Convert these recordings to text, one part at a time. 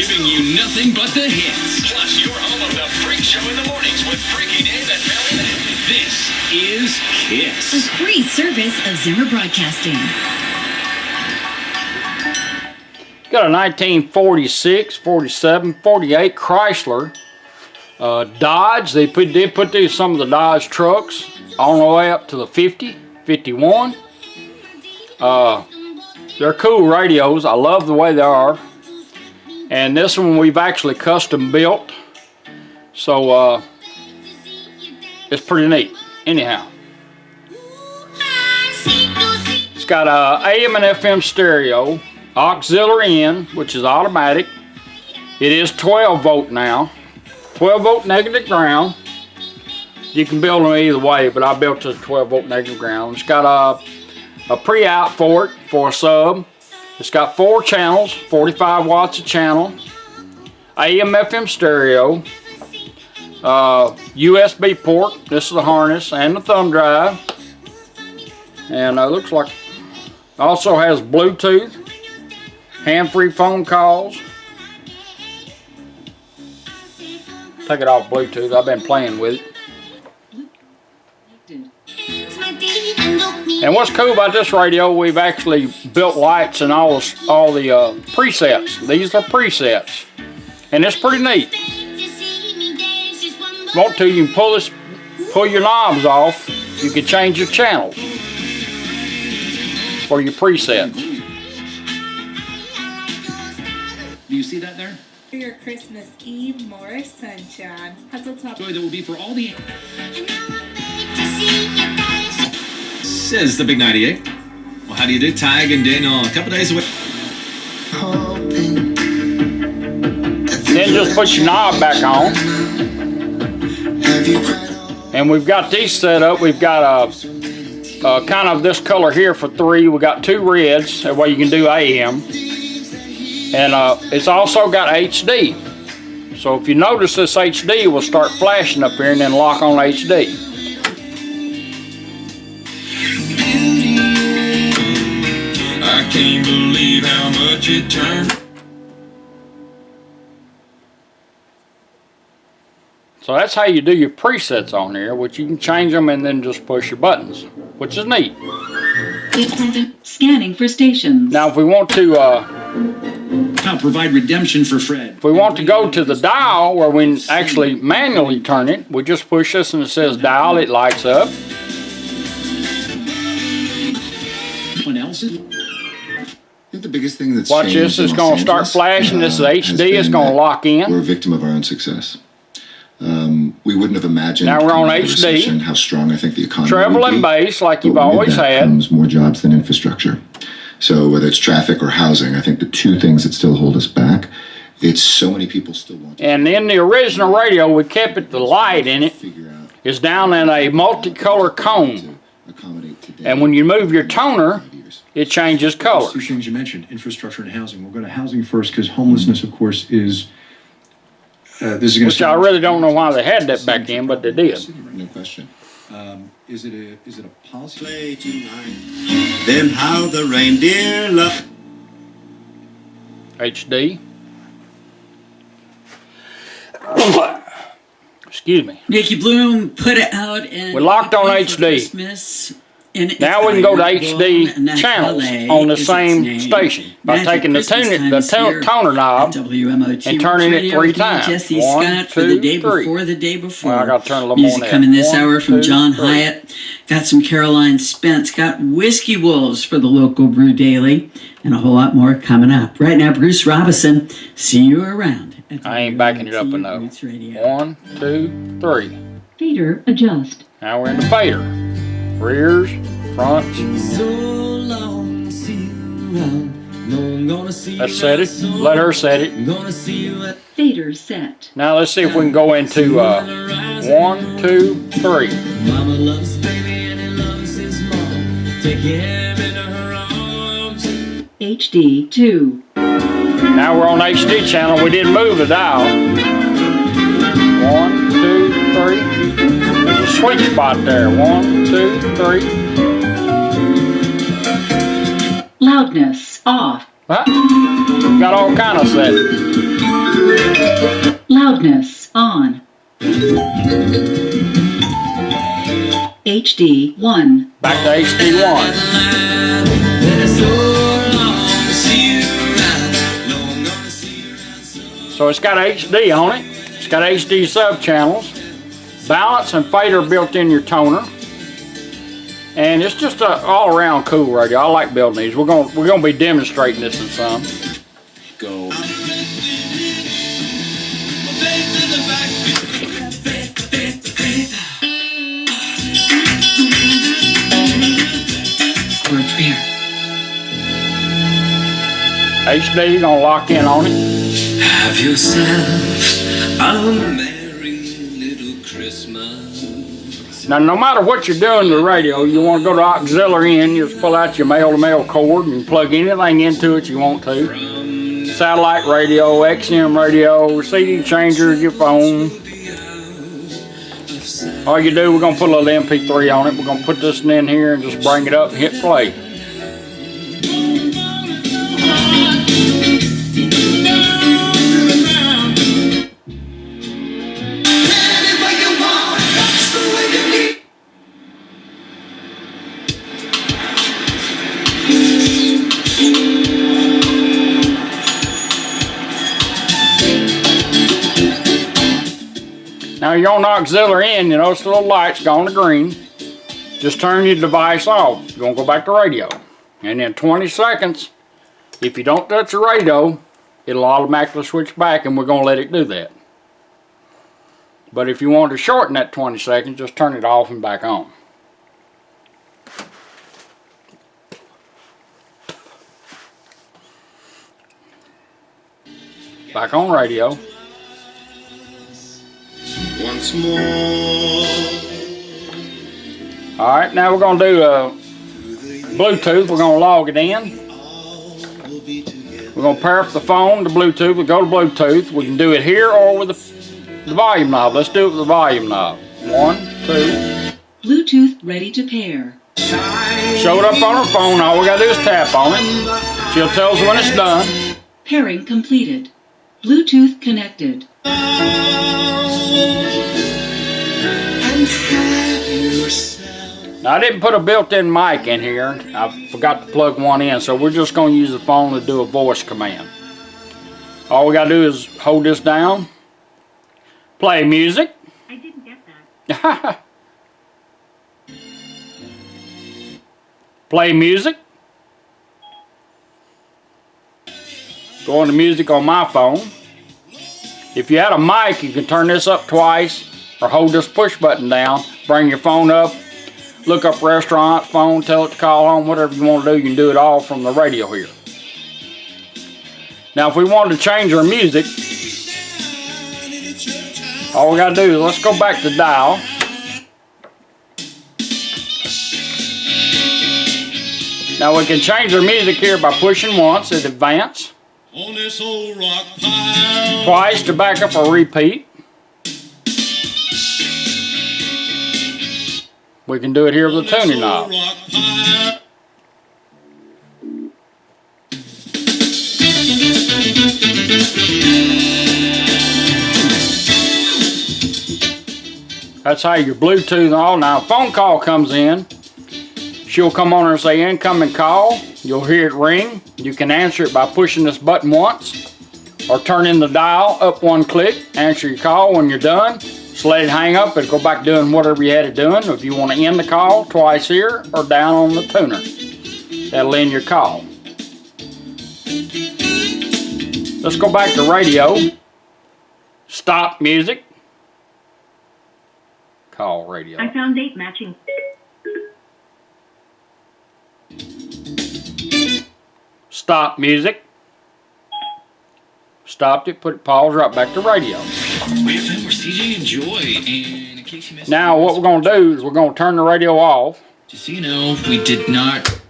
giving you nothing but the hits. Plus, your home of the Freak Show in the mornings with Freaky Dave and Mary Lynn. This is KISS. A free service of Zimmer Broadcasting. Got a 1946, 47, 48 Chrysler. Dodge. They did put these some of the Dodge trucks on the way up to the 50, 51. They're cool radios. I love the way they are. And this one we've actually custom built. So it's pretty neat. Anyhow. It's got a AM and FM stereo. Auxiliary in, which is automatic. It is 12 volt now. 12 volt negative ground. You can build them either way, but I built it 12 volt negative ground. It's got a pre-out for it for a sub. It's got 4 channels, 45 watts a channel. AM FM stereo. USB port. This is the harness and the thumb drive. And it looks like also has Bluetooth. Hand-free phone calls. Take it off Bluetooth. I've been playing with it. And what's cool about this radio, we've actually built lights and all the presets. These are presets. And it's pretty neat. If you want to, you can pull your knobs off. You can change your channels for your presets. Do you see that there? For your Christmas Eve, more sunshine. Hustle top. Joy that will be for all the... Says the Big 98. Well, how do you do? Tig and Daniel, a couple days away. Then just put your knob back on. And we've got these set up. We've got a kind of this color here for 3. We got 2 reds. That way you can do AM. And it's also got HD. So if you notice, this HD will start flashing up here and then lock on HD. I can't believe how much it turned. So that's how you do your presets on here, which you can change them and then just push your buttons, which is neat. Scanning for stations. Now if we want to provide redemption for Fred. if we want to go to the dial where we actually manually turn it, we just push this and it says dial, it lights up. Anyone else? I think the biggest thing that's Watch this, it's going to start flashing. This is HD, it's going to lock in. We're a victim of our own success. We wouldn't have imagined Now we're on coming out of the HD. recession how strong I think the economy Treble would and be. bass like you've But with always that had. comes more jobs than infrastructure. So whether it's traffic or housing, I think the 2 things that still hold us back, it's so many people still want to And in the original radio, we kept it, the light in it figure out is down in a multicolor cone. to accommodate today. And when you move your toner, it changes Two colors. things you mentioned, infrastructure and housing. We'll go to housing first because homelessness, of course, is this is going Which I really don't know why they had that back then, but they did. No question. Is it a policy? Play tonight. Then how the reindeer love. HD. Excuse me. Nicky Bloom put it out and We're locked on HD. Now we can go to HD channels on the same station by taking the toner knob and turning it 3 times. Jesse 1, Scott for 2, the day 3. before the day before. Well, I got to turn a little Music more on coming this 1, hour from 2, John 3. Hyatt. Got some Caroline Spence. Got Whiskey Wolves for the local Brew Daily. And a whole lot more coming up. Right now, Bruce Robinson. See you around. I ain't backing it up enough. 1, 2, 3. Fader adjust. Now we're in the fader. Rears, fronts. Let's set it. Let her set it. Fader set. Now let's see if we can go into 1, 2, 3. Mama loves baby and he loves his mom. Take him into her arms. HD 2. Now we're on HD channel. We didn't move the dial. 1, 2, 3. There's a sweet spot there. 1, 2, 3. Loudness off. Huh? Got all kind of settings. Loudness on. HD 1. Back to HD1. So it's got HD on it. It's got HD sub channels, balance and fader built in your toner, and it's just a all-around cool radio. I like building these. We're gonna be demonstrating this in some. Go. HD, gonna lock in on it. Have yourself a merry little Christmas. Now, no matter what you're doing to the radio, you want to go to auxiliary in, you just pull out your male-to-male cord and plug anything into it you want to. Satellite radio, XM radio, CD changer, your phone. All you do, we're going to put a little MP3 on it. We're going to put this in here and just bring it up and hit play. Now you're on auxiliary in, you notice the little light's gone to green. Just turn your device off. You're going to go back to radio. And in 20 seconds, if you don't touch the radio, it'll automatically switch back, and we're going to let it do that. But if you want to shorten that 20 seconds, just turn it off and back on. Back on radio. Once more. Alright, now we're going to do Bluetooth. We're going to log it in. We're going to pair up the phone to Bluetooth. We'll go to Bluetooth. We can do it here or with the volume knob. Let's do it with the volume knob. 1, 2. Bluetooth ready to pair. Show it up on her phone. All we got to do is tap on it. She'll tell us when it's done. Pairing completed. Bluetooth connected. Now, I didn't put a built-in mic in here. I forgot to plug one in, so we're just going to use the phone to do a voice command. All we got to do is hold this down, play music. I didn't get that. Play music. Go into music on my phone. If you had a mic, you can turn this up twice or hold this push button down, bring your phone up, look up restaurant, phone, tell it to call home, whatever you want to do, you can do it all from the radio here. Now if we wanted to change our music, all we got to do is let's go back to dial. Now we can change our music here by pushing once at advance, On this old rock pile. twice to back up or repeat. We can do it here with the tuning knob. That's how your Bluetooth and all. Now, a phone call comes in. She'll come on and say incoming call. You'll hear it ring. You can answer it by pushing this button once or turning the dial up one click. Answer your call when you're done. Just let it hang up and go back doing whatever you had it doing. If you want to end the call, twice here or down on the tuner. That'll end your call. Let's go back to radio. Stop music. Call radio. I found date matching. Stop music. Stopped it, put it, pause, right back to radio. We have more CJ and Joy, and in case you missed Now what we're going to do is we're going to turn the radio off. just so you know, we did not.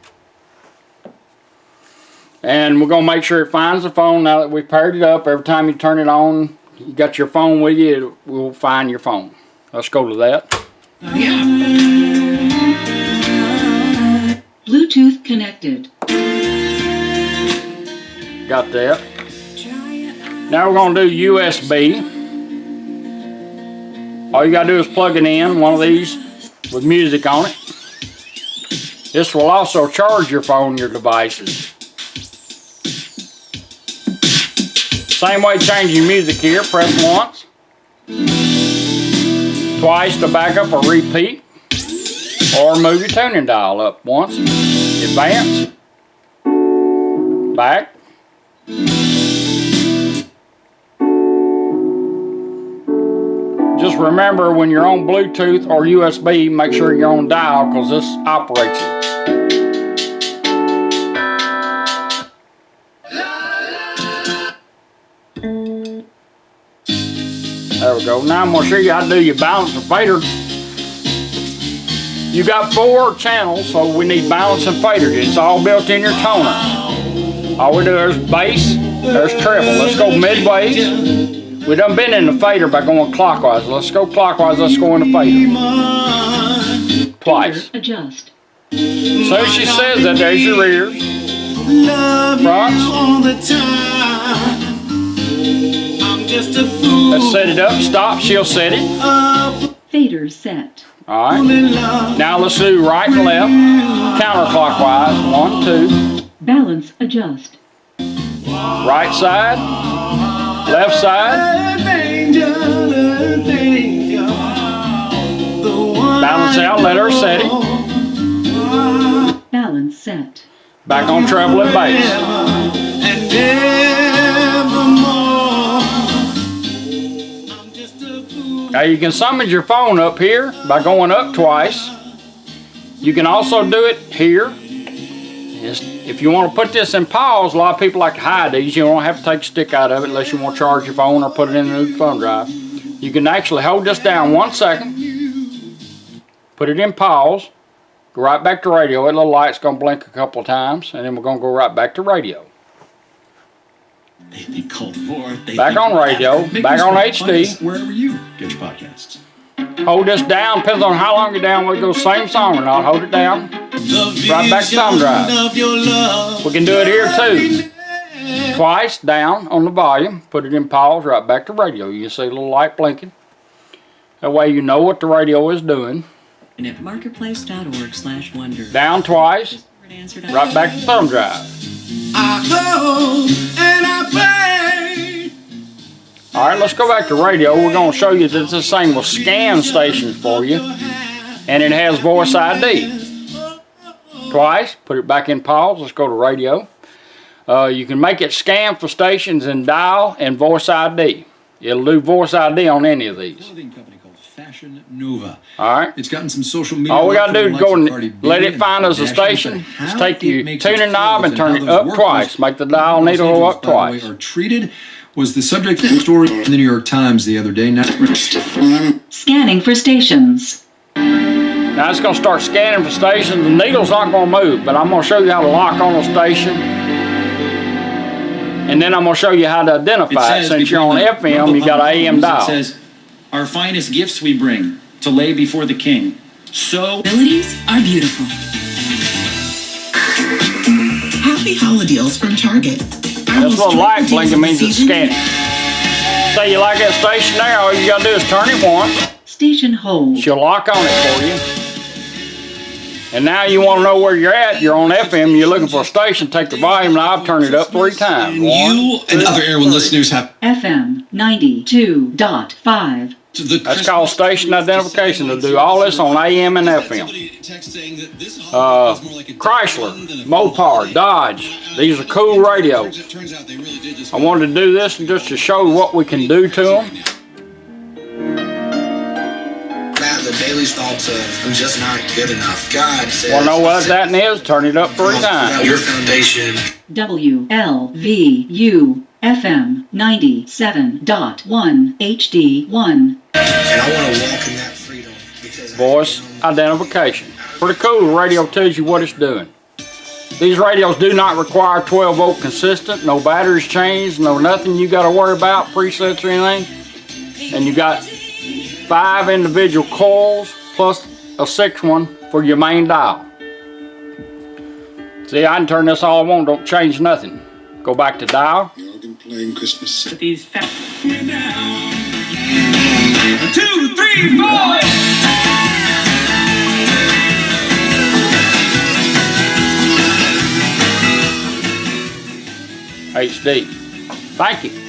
And we're going to make sure it finds the phone now that we've paired it up. Every time you turn it on, you got your phone with you, it will find your phone. Let's go to that. Yeah. Bluetooth connected. Got that. Now we're going to do USB. All you got to do is plug it in, one of these with music on it. This will also charge your phone, your devices. Same way changing music here, press once. Twice to back up or repeat. Or move your tuning dial up once. Advance. Back. Just remember when you're on Bluetooth or USB, make sure you're on dial because this operates it. There we go. Now I'm going to show you how to do your balance and fader. You got 4 channels, so we need balance and fader. It's all built in your toner. All we do is bass, there's treble. Let's go midways. We done been in the fader by going clockwise. Let's go clockwise. Let's go in the fader. Twice. Adjust. So she says that there's your rears, fronts. Let's set it up. Stop. She'll set it. Fader set. All right. Now let's do right and left. Counterclockwise. 1, 2. Balance adjust. Right side. Left side. Balance out, let her set it. Balance set. Back on treble and bass. Now you can summon your phone up here by going up twice. You can also do it here. If you want to put this in pause, a lot of people like to hide these. You don't have to take a stick out of it unless you want to charge your phone or put it in a new thumb drive. You can actually hold this down 1 second, put it in pause, go right back to radio. That little light's going to blink a couple of times, and then we're going to go right back to radio. They think Cold War. Back on radio, back on HD. Wherever you get your podcasts. Hold this down, depends on how long you're down, whether it goes same song or not. Hold it down. Right back to thumb drive. We can do it here too. Twice down on the volume, put it in pause, right back to radio. You can see a little light blinking. That way you know what the radio is doing. And at marketplace.org/wonder. Down twice, right back to thumb drive. Alright, let's go back to radio. We're going to show you that this thing will scan stations for you. And it has voice ID. Twice, put it back in pause. Let's go to radio. You can make it scan for stations and dial and voice ID. It'll do voice ID on any of these. Clothing company called Fashion Nova. Alright. It's gotten some social media. All we got to do is go and let it find us a station. Just take your tuning knob and turn it up twice. Make the dial needle go up twice. Are treated was the subject of a story in the New York Times the other day. Scanning for stations. Now it's going to start scanning for stations. The needle's not going to move, but I'm going to show you how to lock on a station. And then I'm going to show you how to identify it. Since you're on FM, you got an AM dial. It says, our finest gifts we bring to lay before the king. So abilities are beautiful. Happy holidays from Target. This little light blinking means it's scanning. Say you like that station there, all you got to do is turn it once. Station hold. She'll lock on it for you. And now you want to know where you're at. You're on FM, you're looking for a station, take the volume knob, turn it up 3 times. You and other Airwin listeners have FM 92.5. That's called station identification. They'll do all this on AM and FM. Chrysler, Mopar, Dodge. These are cool radios. I wanted to do this just to show what we can do to them. The daily thoughts of I'm just not good enough. God says. Want to know what that is? Turn it up 3 times. Your foundation. WLVU FM 97.1 HD1. And I want to walk in that freedom because voice identification. Pretty cool. The radio tells you what it's doing. These radios do not require 12 volt consistent, no batteries changed, no nothing you got to worry about, presets or anything. And you got 5 individual coils plus a 6th one for your main dial. See, I can turn this all I want, don't change nothing. Go back to dial. playing Christmas. These 2, 3, 4. HD. Thank you.